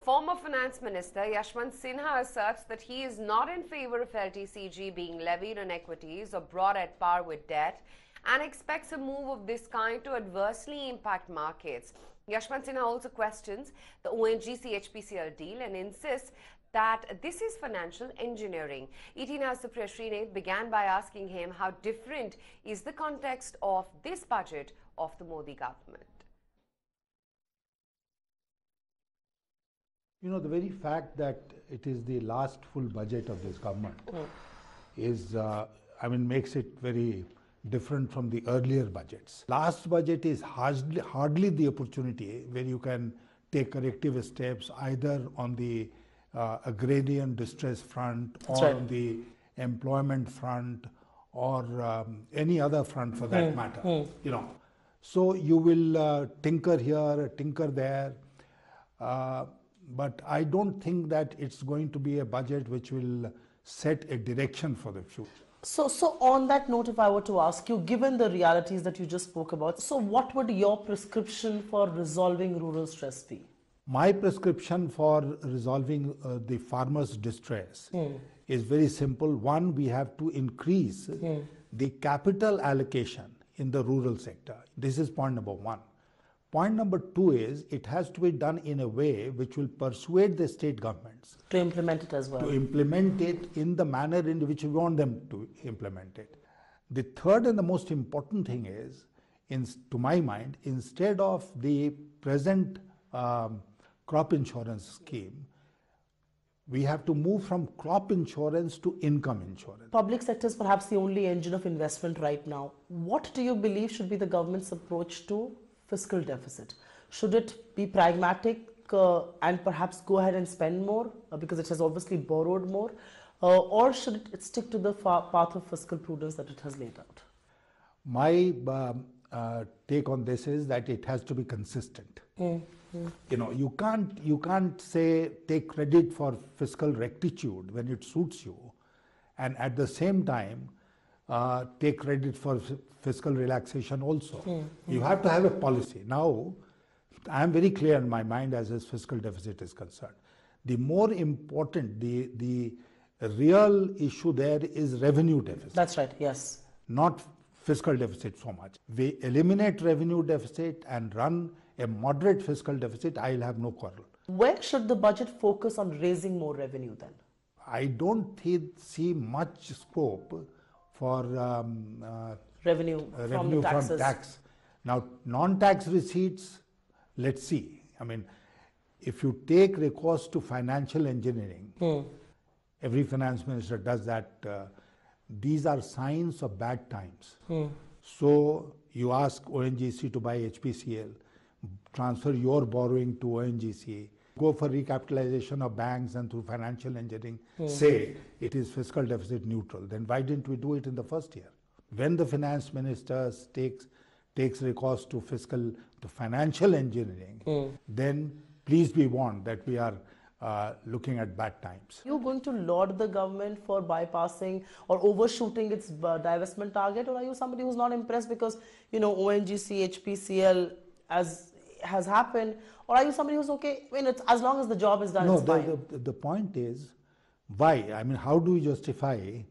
Former Finance Minister Yashwant Sinha asserts that he is not in favour of LTCG being levied on equities or brought at par with debt and expects a move of this kind to adversely impact markets. Yashwant Sinha also questions the ONGC-HPCL deal and insists that this is financial engineering. ET Now's Supriya Srinath began by asking him how different is the context of this budget of the Modi government. You know, the very fact that it is the last full budget of this government is, makes it very different from the earlier budgets. Last budget is hardly the opportunity where you can take corrective steps either on the agrarian distress front or on the employment front or any other front for that matter. You know, so you will tinker here, tinker there. But I don't think that it's going to be a budget which will set a direction for the future. So on that note, if I were to ask you, given the realities that you just spoke about, so what would your prescription for resolving rural stress be? My prescription for resolving the farmers' distress is very simple. One, we have to increase the capital allocation in the rural sector. This is point number one. Point number two is it has to be done in a way which will persuade the state governments to implement it as well. To implement it in the manner in which we want them to implement it. The third and the most important thing is, to my mind, instead of the present crop insurance scheme, we have to move from crop insurance to income insurance. Public sector is perhaps the only engine of investment right now. What do you believe should be the government's approach to fiscal deficit? Should it be pragmatic and perhaps go ahead and spend more because it has obviously borrowed more, or should it stick to the path of fiscal prudence that it has laid out? My take on this is that it has to be consistent. You know, you can't say take credit for fiscal rectitude when it suits you, and at the same time take credit for fiscal relaxation also. You have to have a policy. Now, I am very clear in my mind as his fiscal deficit is concerned. The more important, the real issue there is revenue deficit. That's right, yes. Not fiscal deficit so much. We eliminate revenue deficit and run a moderate fiscal deficit, I'll have no quarrel. Where should the budget focus on raising more revenue then? I don't see much scope for revenue from tax. Now, non-tax receipts, let's see. I mean, if you take recourse to financial engineering, every finance minister does that. These are signs of bad times. So you ask ONGC to buy HPCL, transfer your borrowing to ONGC, go for recapitalization of banks and through financial engineering, say it is fiscal deficit neutral. Then why didn't we do it in the first year? When the finance minister takes recourse to financial engineering, then please be warned that we are looking at bad times. Are you going to laud the government for bypassing or overshooting its divestment target, or are you somebody who's not impressed because, you know, ONGC, HPCL has happened, or are you somebody who's okay? I mean, it's, as long as the job is done, no, it's fine. The point is, why? I mean, how do we justify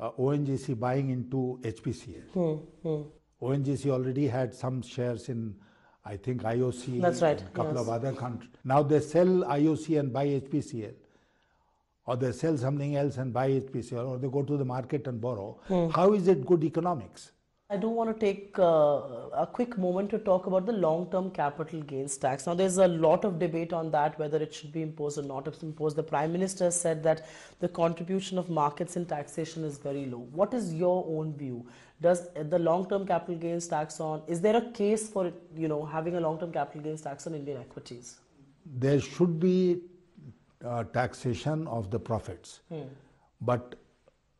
ONGC buying into HPCL? ONGC already had some shares in, I think, IOC. That's right. And a couple of other countries. Now they sell IOC and buy HPCL, or they sell something else and buy HPCL, or they go to the market and borrow. How is it good economics? I do want to take a quick moment to talk about the long-term capital gains tax. Now, there's a lot of debate on that, whether it should be imposed or not imposed. The Prime Minister said that the contribution of markets in taxation is very low. What is your own view? Does the long-term capital gains tax is there a case for, you know, having a long-term capital gains tax on Indian equities? There should be taxation of the profits. But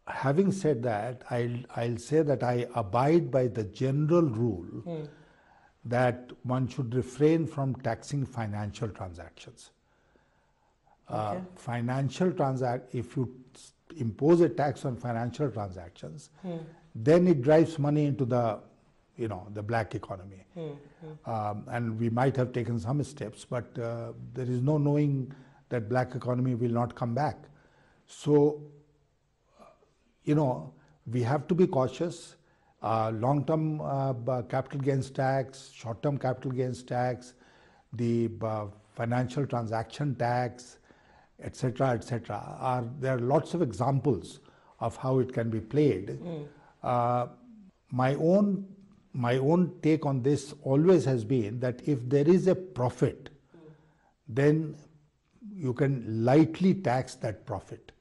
having said that, I'll say that I abide by the general rule that one should refrain from taxing financial transactions. If you impose a tax on financial transactions, then it drives money into the the black economy. And we might have taken some steps, but there is no knowing that black economy will not come back. So, we have to be cautious. Long-term capital gains tax, short-term capital gains tax, the financial transaction tax, etc., etc. There are lots of examples of how it can be played. My own take on this always has been that if there is a profit, then you can lightly tax that profit.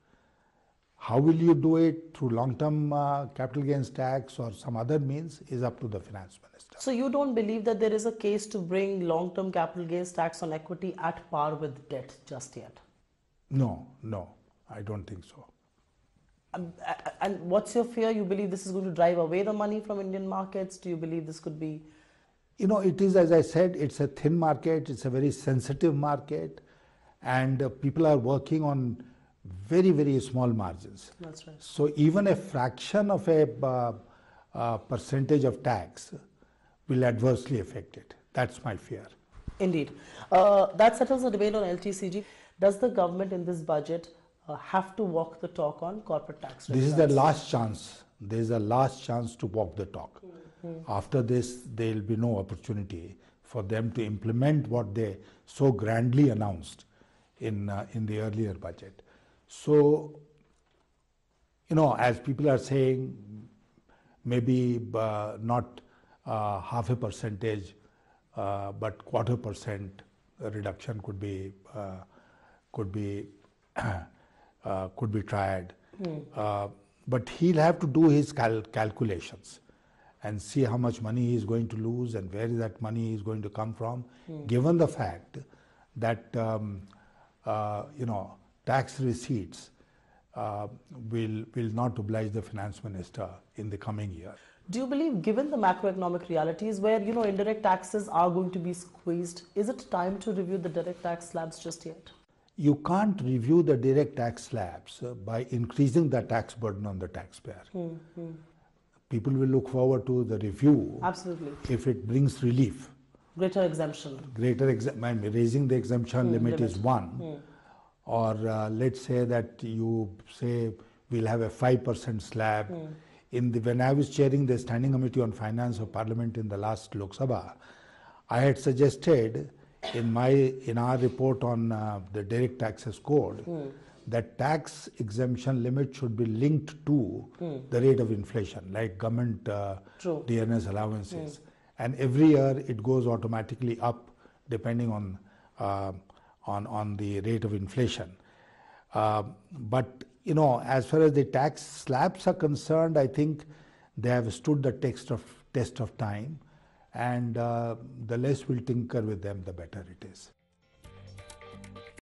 How will you do it, through long-term capital gains tax or some other means, is up to the finance minister. So you don't believe that there is a case to bring long-term capital gains tax on equity at par with debt just yet? No, I don't think so. And what's your fear? You believe this is going to drive away the money from Indian markets? Do you believe this could be? It is, as I said, it's a thin market, it's a very sensitive market, and people are working on very, very small margins. That's right. So even a fraction of a percentage of tax will adversely affect it. That's my fear. Indeed. That settles the debate on LTCG. Does the government in this budget have to walk the talk on corporate tax rates? This is the last chance. There is a last chance to walk the talk. After this, there will be no opportunity for them to implement what they so grandly announced in the earlier budget. So, as people are saying, maybe not 0.5%, but 0.25% reduction could be tried. But he'll have to do his calculations and see how much money he is going to lose and where that money is going to come from, given the fact that tax receipts will not oblige the finance minister in the coming year. Do you believe, given the macroeconomic realities where indirect taxes are going to be squeezed, is it time to review the direct tax slabs just yet? You can't review the direct tax slabs by increasing the tax burden on the taxpayer. People will look forward to the review. Absolutely. If it brings relief. Greater exemption. Raising the exemption limit is one. Or let's say that you say we'll have a 5% slab. When I was chairing the Standing Committee on Finance of Parliament in the last Lok Sabha, I had suggested in our report on the direct taxes code that tax exemption limit should be linked to the rate of inflation, like government DNS allowances. And every year it goes automatically up depending on the rate of inflation. But as far as the tax slabs are concerned, I think they have stood the test of time, and the less we'll tinker with them, the better it is.